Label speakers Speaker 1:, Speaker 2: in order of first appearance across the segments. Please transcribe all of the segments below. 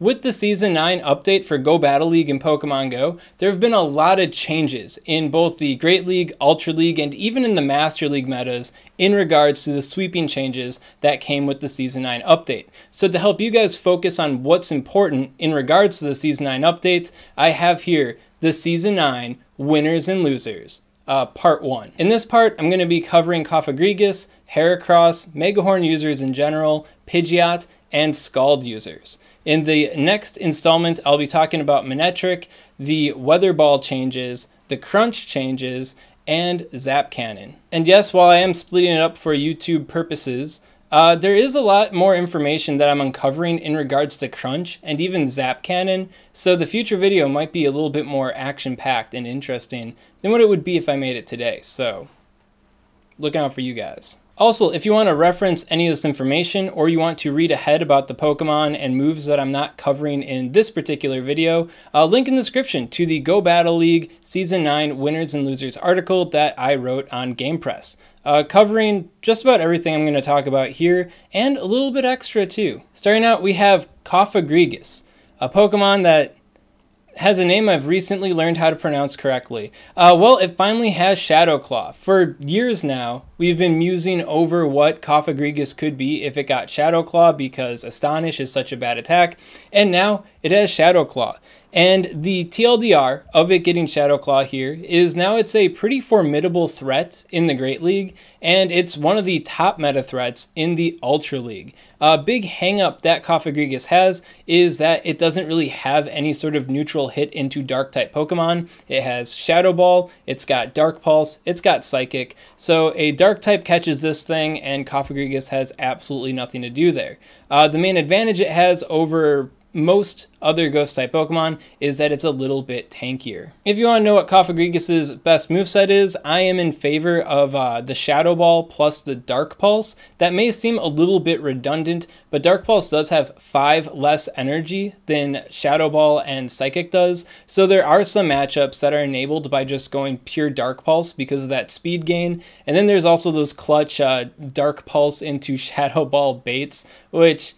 Speaker 1: With the Season 9 update for Go Battle League and Pokemon Go, there have been a lot of changes in both the Great League, Ultra League, and even in the Master League metas in regards to the sweeping changes that came with the Season 9 update. So to help you guys focus on what's important in regards to the Season 9 update, I have here the Season 9 Winners and Losers. Part 1. In this part, I'm going to be covering Cofagrigus, Heracross, Megahorn users in general, Pidgeot, and Scald users. In the next installment, I'll be talking about Manectric, the Weather Ball changes, the Crunch changes, and Zap Cannon. And yes, while I am splitting it up for YouTube purposes, there is a lot more information that I'm uncovering in regards to Crunch and even Zap Cannon, so the future video might be a little bit more action-packed and interesting than what it would be if I made it today, so look out for you guys. Also, if you want to reference any of this information or you want to read ahead about the Pokemon and moves that I'm not covering in this particular video, link in the description to the Go Battle League Season 9 Winners and Losers article that I wrote on GamePress, covering just about everything I'm going to talk about here and a little bit extra too. Starting out, we have Cofagrigus, a Pokemon that has a name I've recently learned how to pronounce correctly. Well, it finally has Shadow Claw. For years now, we've been musing over what Cofagrigus could be if it got Shadow Claw because Astonish is such a bad attack, and now it has Shadow Claw. And the TLDR of it getting Shadow Claw here is now it's a pretty formidable threat in the Great League, and it's one of the top meta threats in the Ultra League. A big hang-up that Cofagrigus has is that it doesn't really have any sort of neutral hit into Dark-type Pokemon. It has Shadow Ball, it's got Dark Pulse, it's got Psychic, so a Dark-type catches this thing, and Cofagrigus has absolutely nothing to do there. The main advantage it has over most other Ghost-type Pokemon is that it's a little bit tankier. If you want to know what Cofagrigus' best moveset is, I am in favor of the Shadow Ball plus the Dark Pulse. That may seem a little bit redundant, but Dark Pulse does have 5 less energy than Shadow Ball and Psychic does, so there are some matchups that are enabled by just going pure Dark Pulse because of that speed gain, and then there's also those clutch Dark Pulse into Shadow Ball baits, which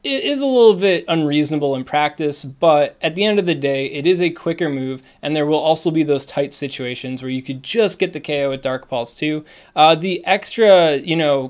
Speaker 1: it is a little bit unreasonable in practice, but at the end of the day, it is a quicker move, and there will also be those tight situations where you could just get the KO with Dark Pulse too. The extra,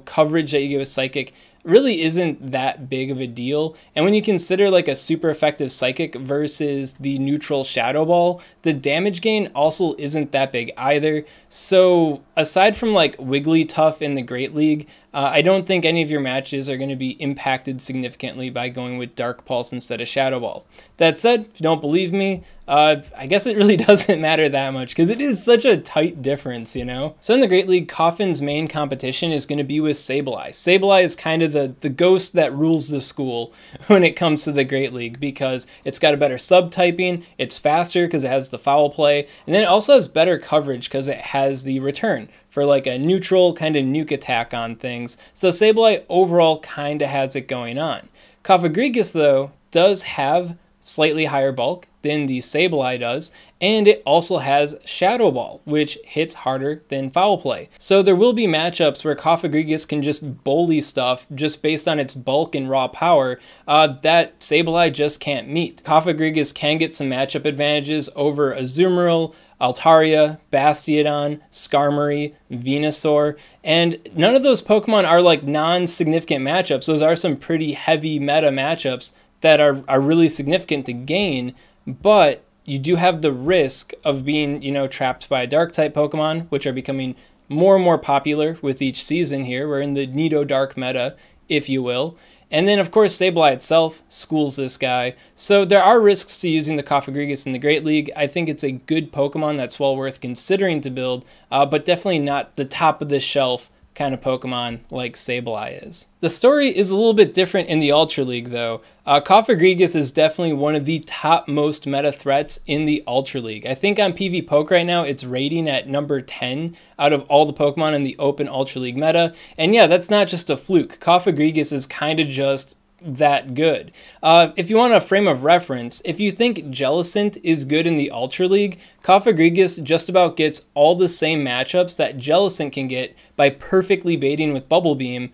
Speaker 1: coverage that you get with Psychic really isn't that big of a deal, and when you consider like a super effective Psychic versus the neutral Shadow Ball, the damage gain also isn't that big either. So aside from like Wigglytuff in the Great League, I don't think any of your matches are going to be impacted significantly by going with Dark Pulse instead of Shadow Ball. That said, if you don't believe me, I guess it really doesn't matter that much because it is such a tight difference, So in the Great League, Coffin's main competition is going to be with Sableye. Sableye is kind of the ghost that rules the school when it comes to the Great League because it's got a better sub-typing, it's faster because it has the foul play, and then it also has better coverage because it has the return for like a neutral kind of nuke attack on things. So Sableye overall kind of has it going on. Cofagrigus though does have slightly higher bulk than the Sableye does, and it also has Shadow Ball, which hits harder than Foul Play. So there will be matchups where Cofagrigus can just bully stuff just based on its bulk and raw power that Sableye just can't meet. Cofagrigus can get some matchup advantages over Azumarill, Altaria, Bastiodon, Skarmory, Venusaur, and none of those Pokemon are like non-significant matchups. Those are some pretty heavy meta matchups that are really significant to gain, but you do have the risk of being, trapped by a Dark-type Pokemon, which are becoming more and more popular with each season here. We're in the Nidodark meta, if you will. And then, of course, Sableye itself schools this guy. So there are risks to using the Cofagrigus in the Great League. I think it's a good Pokemon that's well worth considering to build, but definitely not the top of the shelf kind of Pokemon like Sableye is. The story is a little bit different in the Ultra League though. Cofagrigus is definitely one of the top most meta threats in the Ultra League. I think on PvPoke right now it's rating at number 10 out of all the Pokemon in the open Ultra League meta, and yeah, that's not just a fluke. Cofagrigus is kind of just that good. If you want a frame of reference, if you think Jellicent is good in the Ultra League, Cofagrigus just about gets all the same matchups that Jellicent can get by perfectly baiting with Bubble Beam,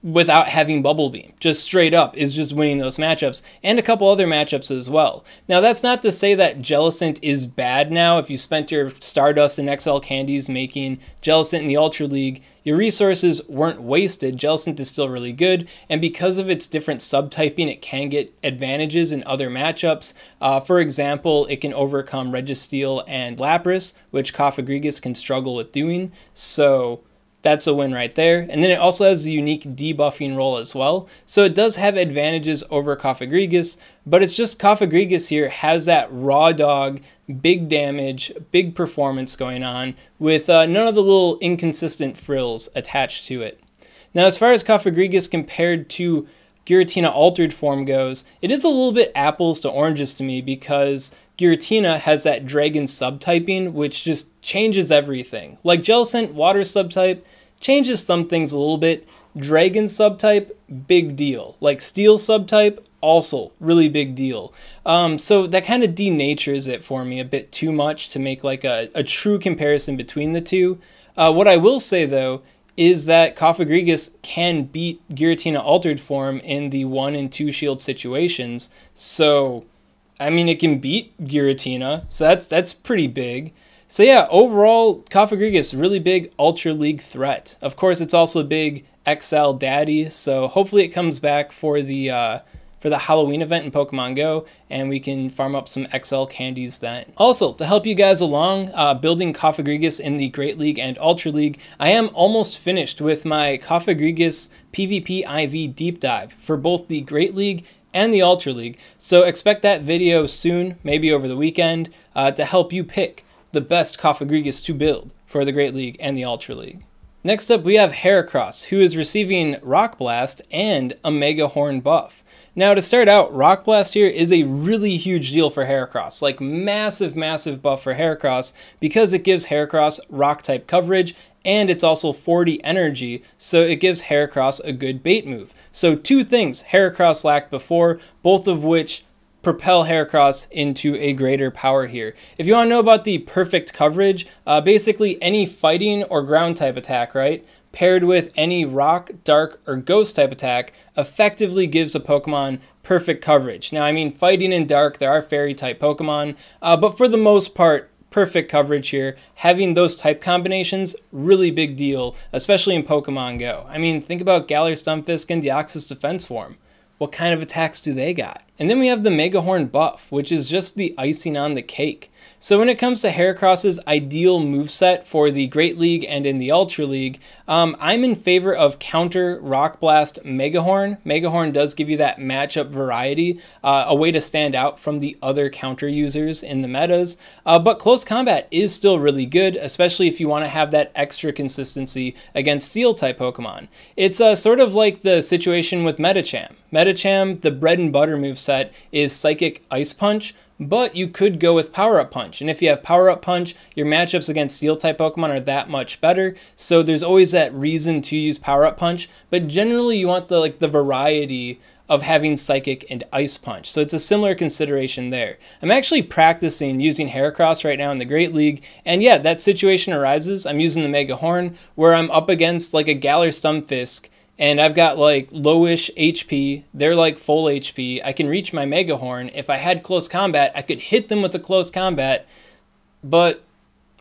Speaker 1: without having Bubble Beam. Just straight up is just winning those matchups, and a couple other matchups as well. Now that's not to say that Jellicent is bad now. If you spent your Stardust and XL candies making Jellicent in the Ultra League, your resources weren't wasted. Jellicent is still really good, and because of its different subtyping, it can get advantages in other matchups. For example, it can overcome Registeel and Lapras, which Cofagrigus can struggle with doing, so that's a win right there. And then it also has the unique debuffing role as well. So it does have advantages over Cofagrigus, but it's just Cofagrigus here has that raw dog, big damage, big performance going on with none of the little inconsistent frills attached to it. Now, as far as Cofagrigus compared to Giratina Altered Form goes, it is a little bit apples to oranges to me because Giratina has that Dragon subtyping, which just changes everything. Like Jellicent, Water subtype, changes some things a little bit. Dragon subtype, big deal. Like Steel subtype, also really big deal. So that kind of denatures it for me a bit too much to make like a true comparison between the two. What I will say though is that Cofagrigus can beat Giratina Altered Form in the 1 and 2 shield situations. So, I mean, it can beat Giratina, so that's pretty big. So yeah, overall, Cofagrigus, really big Ultra League threat. Of course, it's also a big XL daddy, so hopefully it comes back for the Halloween event in Pokemon Go, and we can farm up some XL candies then. Also, to help you guys along building Cofagrigus in the Great League and Ultra League, I am almost finished with my Cofagrigus PvP IV deep dive for both the Great League and the Ultra League, so expect that video soon, maybe over the weekend, to help you pick the best Cofagrigus to build for the Great League and the Ultra League. Next up, we have Heracross, who is receiving Rock Blast and a Mega Horn buff. Now, to start out, Rock Blast here is a really huge deal for Heracross, like massive buff for Heracross, because it gives Heracross Rock-type coverage, and it's also 40 energy, so it gives Heracross a good bait move. So two things Heracross lacked before, both of which propel Heracross into a greater power here. If you want to know about the perfect coverage, basically any fighting or ground type attack, right, paired with any rock, dark, or ghost type attack effectively gives a Pokemon perfect coverage. Now, I mean, fighting and dark, there are fairy type Pokemon, but for the most part, perfect coverage here. Having those type combinations, really big deal, especially in Pokemon Go. I mean, think about Galar, Stunfisk, and Deoxys Defense Form. What kind of attacks do they got? And then we have the Mega Horn buff, which is just the icing on the cake. So when it comes to Heracross's ideal moveset for the Great League and in the Ultra League, I'm in favor of counter Rock Blast Mega Horn. Mega Horn does give you that matchup variety, a way to stand out from the other counter users in the metas, but Close Combat is still really good, especially if you want to have that extra consistency against Steel-type Pokemon. It's sort of like the situation with Medicham. Medicham, the bread and butter moveset is Psychic Ice Punch, but you could go with Power Up Punch, and if you have Power Up Punch, your matchups against Steel-type Pokemon are that much better, so there's always that reason to use Power Up Punch, but generally you want the variety of having Psychic and Ice Punch, so it's a similar consideration there. I'm actually practicing using Heracross right now in the Great League, and yeah, that situation arises. I'm using the Mega Horn, where I'm up against like a Galar Stunfisk, and I've got like lowish HP, they're like full HP, I can reach my Mega Horn. If I had Close Combat, I could hit them with a Close Combat, but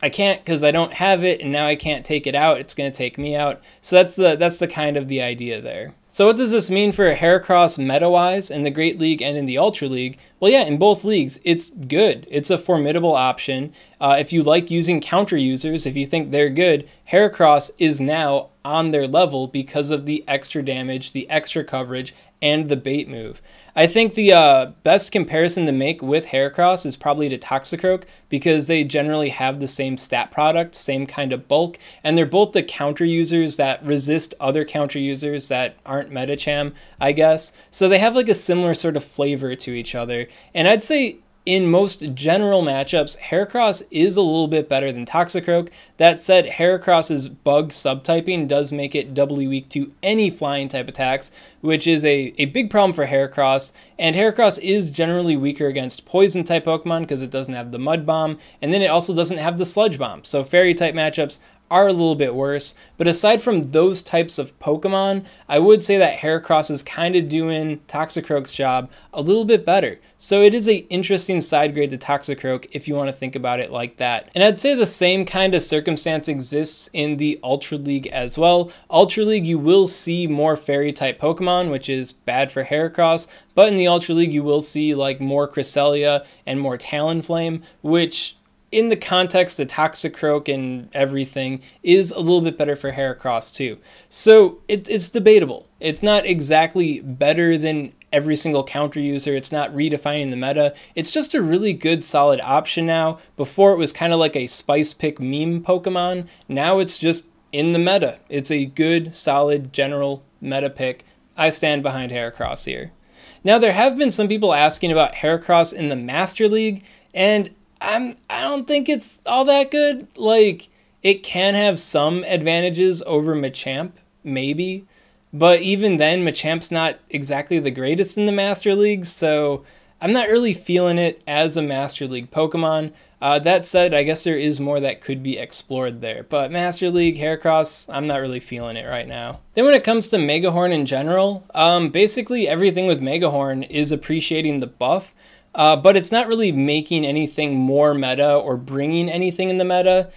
Speaker 1: I can't because I don't have it, and now I can't take it out, it's going to take me out. So that's the kind of the idea there. So what does this mean for Heracross meta-wise in the Great League and in the Ultra League? Well, yeah, in both leagues, it's good. It's a formidable option. If you like using counter users, if you think they're good, Heracross is now on their level because of the extra damage, the extra coverage, and the bait move. I think the best comparison to make with Heracross is probably to Toxicroak, because they generally have the same stat product, same kind of bulk, and they're both the counter users that resist other counter users that aren't Medicham, I guess. So they have like a similar sort of flavor to each other, and I'd say in most general matchups, Heracross is a little bit better than Toxicroak. That said, Heracross's bug subtyping does make it doubly weak to any flying type attacks, which is a big problem for Heracross. And Heracross is generally weaker against poison type Pokemon because it doesn't have the Mud Bomb, and then it also doesn't have the Sludge Bomb. So fairy type matchups are a little bit worse, but aside from those types of Pokemon, I would say that Heracross is kind of doing Toxicroak's job a little bit better. So it is an interesting side grade to Toxicroak if you want to think about it like that. And I'd say the same kind of circumstance exists in the Ultra League as well. Ultra League, you will see more Fairy type Pokemon, which is bad for Heracross, but in the Ultra League you will see like more Cresselia and more Talonflame, which in the context of Toxicroak and everything is a little bit better for Heracross too. So it's debatable. It's not exactly better than every single counter user. It's not redefining the meta. It's just a really good solid option now. Before it was kind of like a spice pick meme Pokemon. Now it's just in the meta. It's a good solid general meta pick. I stand behind Heracross here. Now there have been some people asking about Heracross in the Master League, and I don't think it's all that good. Like, it can have some advantages over Machamp, maybe. But even then, Machamp's not exactly the greatest in the Master League, so I'm not really feeling it as a Master League Pokemon. That said, I guess there is more that could be explored there. But Master League, Heracross, I'm not really feeling it right now. Then when it comes to Megahorn in general, basically everything with Megahorn is appreciating the buff. But it's not really making anything more meta or bringing anything in the meta.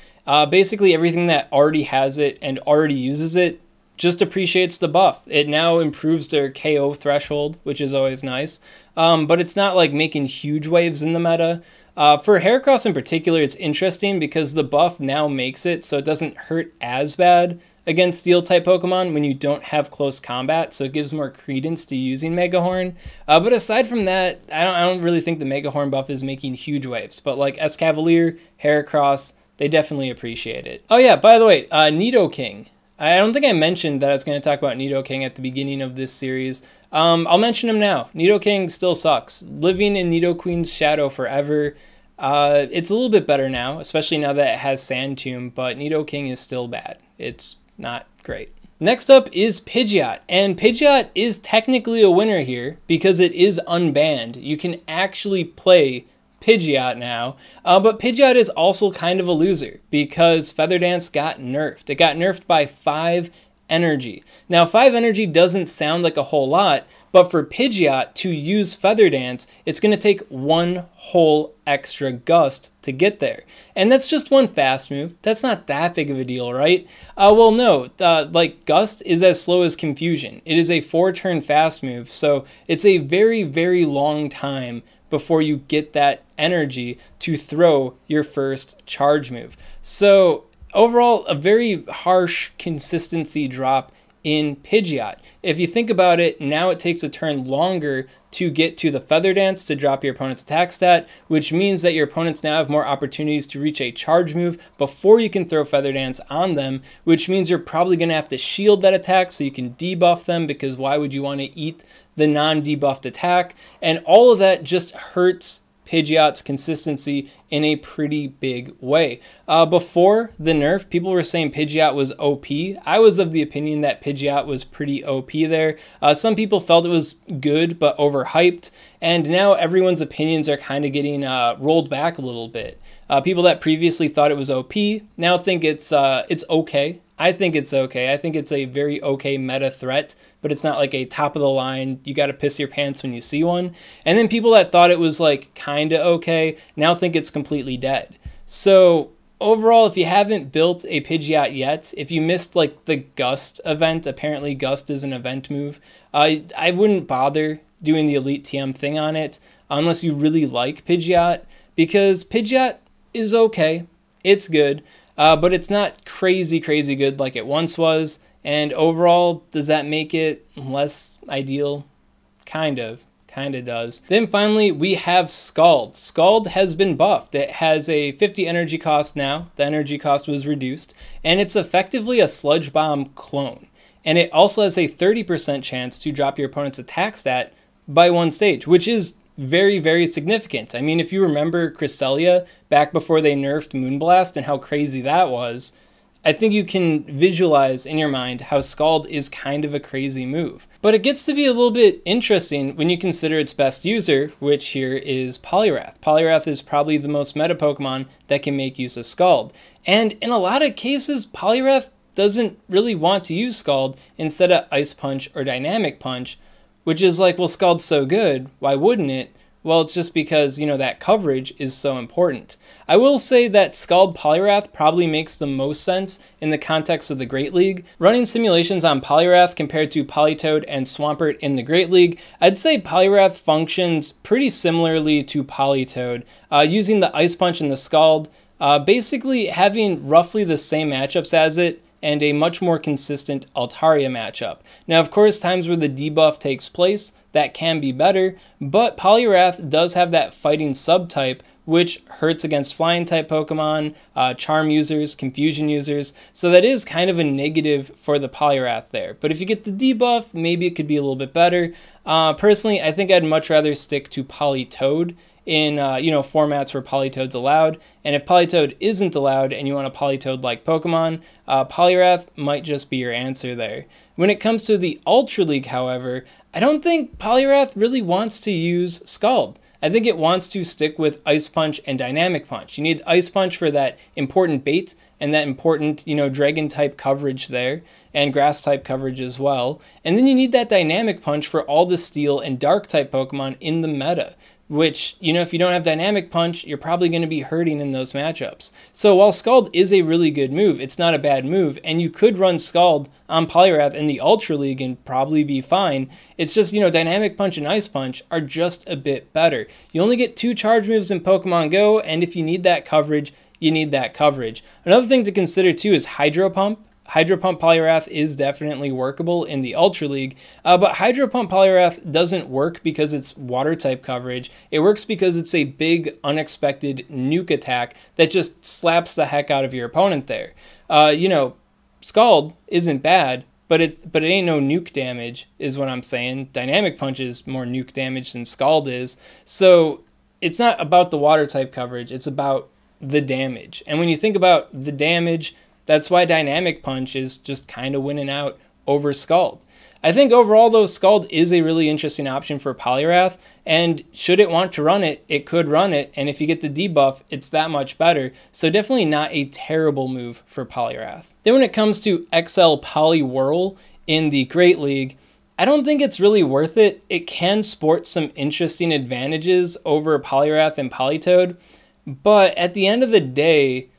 Speaker 1: Basically everything that already has it and already uses it just appreciates the buff. It now improves their KO threshold, which is always nice. But it's not like making huge waves in the meta. For Heracross in particular, it's interesting because the buff now makes it so it doesn't hurt as bad against Steel-type Pokemon when you don't have close combat, so it gives more credence to using Megahorn. But aside from that, I don't really think the Megahorn buff is making huge waves. But like Escavalier, Heracross, they definitely appreciate it. Oh yeah, by the way, Nidoking. I don't think I mentioned that I was going to talk about Nidoking at the beginning of this series. I'll mention him now. Nidoking still sucks. Living in Nidoqueen's shadow forever. It's a little bit better now, especially now that it has Sand Tomb, but Nidoking is still bad. It's not great. Next up is Pidgeot, and Pidgeot is technically a winner here because it is unbanned. You can actually play Pidgeot now, but Pidgeot is also kind of a loser because Feather Dance got nerfed. It got nerfed by 5 energy. Now 5 energy doesn't sound like a whole lot, but for Pidgeot to use Feather Dance, it's going to take 1 whole extra gust to get there. And that's just 1 fast move. That's not that big of a deal, right? Well, no, like Gust is as slow as Confusion. It is a 4-turn fast move, so it's a very, very long time before you get that energy to throw your first charge move. So overall, a very harsh consistency drop in Pidgeot. If you think about it, now it takes a turn longer to get to the Feather Dance to drop your opponent's attack stat, which means that your opponents now have more opportunities to reach a charge move before you can throw Feather Dance on them, which means you're probably going to have to shield that attack so you can debuff them, because why would you want to eat the non-debuffed attack? And all of that just hurts Pidgeot's consistency in a pretty big way. Before the nerf, people were saying Pidgeot was OP. I was of the opinion that Pidgeot was pretty OP there. Some people felt it was good but overhyped, and now everyone's opinions are kind of getting rolled back a little bit. People that previously thought it was OP now think it's okay. I think it's okay. I think it's a very okay meta threat, but it's not like a top of the line, you gotta piss your pants when you see one. And then people that thought it was like kinda okay now think it's completely dead. So overall, if you haven't built a Pidgeot yet, if you missed like the Gust event, apparently Gust is an event move, I wouldn't bother doing the Elite TM thing on it unless you really like Pidgeot, because Pidgeot is okay, it's good, but it's not crazy good like it once was. And overall, does that make it less ideal? Kind of does. Then finally, we have Scald. Scald has been buffed. It has a 50 energy cost now. The energy cost was reduced, and it's effectively a Sludge Bomb clone. And it also has a 30% chance to drop your opponent's attack stat by 1 stage, which is very significant. I mean, if you remember Cresselia back before they nerfed Moonblast and how crazy that was, I think you can visualize in your mind how Scald is kind of a crazy move. But it gets to be a little bit interesting when you consider its best user, which here is Poliwrath. Poliwrath is probably the most meta Pokemon that can make use of Scald. And in a lot of cases, Poliwrath doesn't really want to use Scald instead of Ice Punch or Dynamic Punch, which is like, well, Scald's so good, why wouldn't it? Well, it's just because, that coverage is so important. I will say that Scald Poliwrath probably makes the most sense in the context of the Great League. Running simulations on Poliwrath compared to Politoed and Swampert in the Great League, I'd say Poliwrath functions pretty similarly to Politoed, using the Ice Punch and the Scald, basically having roughly the same matchups as it, and a much more consistent Altaria matchup. Now, of course, times where the debuff takes place, that can be better, but Poliwrath does have that fighting subtype, which hurts against flying type Pokemon, charm users, confusion users, so that is kind of a negative for the Poliwrath there. But if you get the debuff, maybe it could be a little bit better. Personally, I think I'd much rather stick to Politoed in formats where Politoed's allowed, and if Politoed isn't allowed and you want a Politoed-like Pokemon, Poliwrath might just be your answer there. When it comes to the Ultra League, however, I don't think Poliwrath really wants to use Scald. I think it wants to stick with Ice Punch and Dynamic Punch. You need Ice Punch for that important bait and that important, Dragon-type coverage there, and Grass-type coverage as well. And then you need that Dynamic Punch for all the Steel and Dark-type Pokemon in the meta, which, if you don't have Dynamic Punch, you're probably going to be hurting in those matchups. So while Scald is a really good move, it's not a bad move, and you could run Scald on Poliwrath in the Ultra League and probably be fine. It's just, Dynamic Punch and Ice Punch are just a bit better. You only get 2 charge moves in Pokemon Go, and if you need that coverage, you need that coverage. Another thing to consider too is Hydro Pump. Hydro Pump Poliwrath is definitely workable in the Ultra League, but Hydro Pump Poliwrath doesn't work because it's water type coverage. It works because it's a big, unexpected nuke attack that just slaps the heck out of your opponent there. Scald isn't bad, but it ain't no nuke damage, is what I'm saying. Dynamic Punch is more nuke damage than Scald is, so it's not about the water type coverage, it's about the damage. And when you think about the damage, that's why Dynamic Punch is just kind of winning out over Scald. I think overall, though, Scald is a really interesting option for Poliwrath, and should it want to run it, it could run it, and if you get the debuff, it's that much better, so definitely not a terrible move for Poliwrath. Then when it comes to XL Poliwhirl in the Great League, I don't think it's really worth it. It can sport some interesting advantages over Poliwrath and Politoed, but at the end of the day,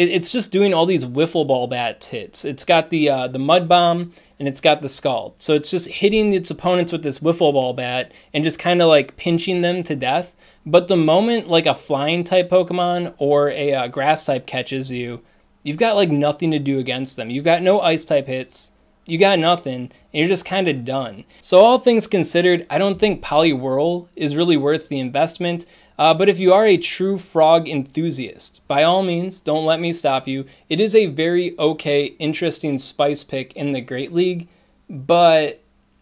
Speaker 1: it's just doing all these wiffle ball bat hits. It's got the Mud Bomb and it's got the Scald. So it's just hitting its opponents with this wiffle ball bat and just kind of pinching them to death. But the moment a flying type Pokemon or a grass type catches you, you've got nothing to do against them. You've got no ice type hits. You got nothing, and you're just kind of done. So all things considered, I don't think Poliwhirl is really worth the investment. But if you are a true frog enthusiast, by all means, don't let me stop you. It is a very okay, interesting spice pick in the Great League, but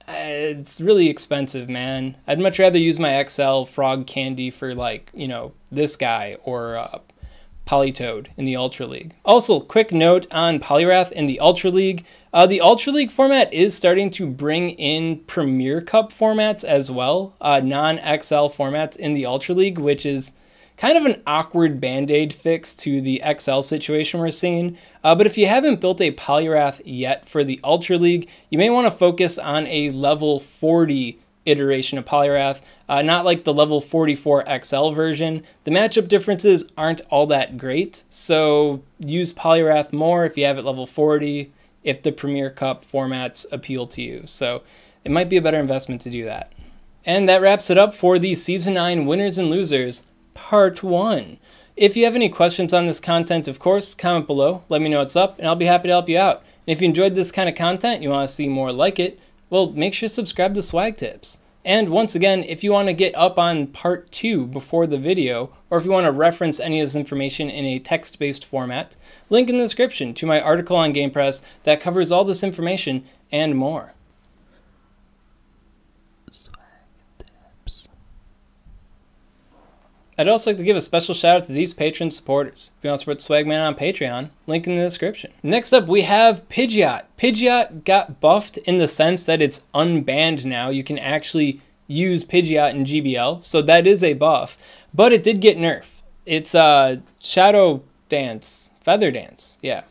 Speaker 1: it's really expensive, man. I'd much rather use my XL frog candy for this guy or Politoed in the Ultra League. Also, quick note on Poliwrath in the Ultra League. The Ultra League format is starting to bring in Premier Cup formats as well, non-XL formats in the Ultra League, which is kind of an awkward Band-Aid fix to the XL situation we're seeing. But if you haven't built a Poliwrath yet for the Ultra League, you may want to focus on a level 40 iteration of Poliwrath, not like the level 44 XL version. The matchup differences aren't all that great, so use Poliwrath more if you have it level 40, if the Premier Cup formats appeal to you. So it might be a better investment to do that. And that wraps it up for the Season 9 Winners and Losers, Part 1. If you have any questions on this content, of course, comment below, let me know what's up, and I'll be happy to help you out. And if you enjoyed this kind of content, you want to see more like it, well, make sure to subscribe to Swag Tips. And once again, if you want to get up on part 2 before the video, or if you want to reference any of this information in a text-based format, link in the description to my article on GamePress that covers all this information and more. Swag Tips. I'd also like to give a special shout out to these Patreon supporters. If you want to support Swagman on Patreon, link in the description. Next up, we have Pidgeot. Pidgeot got buffed in the sense that it's unbanned now. You can actually use Pidgeot in GBL, so that is a buff. But it did get nerfed. It's Shadow Dance, Feather Dance, yeah.